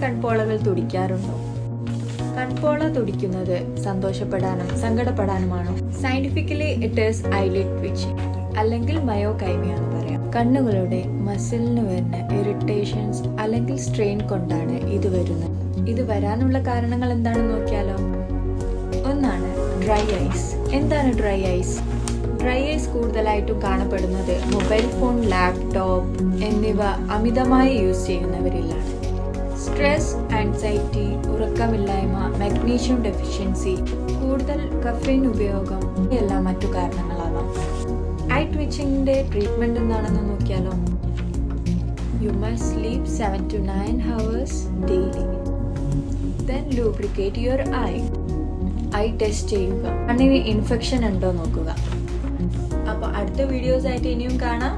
കൺപോളകൾ തുടിക്കാറുണ്ടോ? കൺപോള തുടിക്കുന്നത് സന്തോഷപ്പെടാനും സങ്കടപ്പെടാനുമാണോ? Scientifically it is eyelid twitching അല്ലെങ്കിൽ മയോകൈമിയ എന്ന് പറയാം. കണ്ണുകളുടെ മസിലിന് വരുന്ന ഇറിറ്റേഷൻസ് അല്ലെങ്കിൽ സ്ട്രെയിൻ കൊണ്ടാണ് ഇത് വരുന്നത്. ഇത് വരാനുള്ള കാരണങ്ങൾ എന്താണെന്ന് നോക്കിയാലോ. ഒന്നാണ് ഡ്രൈ ഐസ്. എന്താണ് ഡ്രൈ ഐസ്? ഡ്രൈ ഐസ് കൂടുതലായിട്ടും കാണപ്പെടുന്നത് മൊബൈൽ ഫോൺ, ലാപ്ടോപ്പ് എന്നിവ അമിതമായി യൂസ് ചെയ്യുന്നവരിലാണ്. സ്ട്രെസ്, ആൻസൈറ്റി, ഉറക്കമില്ലായ്മ, മാഗ്നീഷ്യം ഡെഫിഷ്യൻസി, കൂടുതൽ കഫീൻ ഉപയോഗം ഇവയെല്ലാം മറ്റു കാരണങ്ങളാവാം. ഐ ട്വിച്ചിങ്ങിന്റെ ട്രീറ്റ്മെന്റ് എന്താണെന്ന് നോക്കിയാലോ. You must sleep 7 to 9 hours daily. Then lubricate your eye. Eye test ചെയ്യുക. കണ്ണിന് ഇൻഫെക്ഷൻ ഉണ്ടോ നോക്കുക. അപ്പോൾ അടുത്ത വീഡിയോസ് ആയിട്ട് ഇനിയും കാണാം.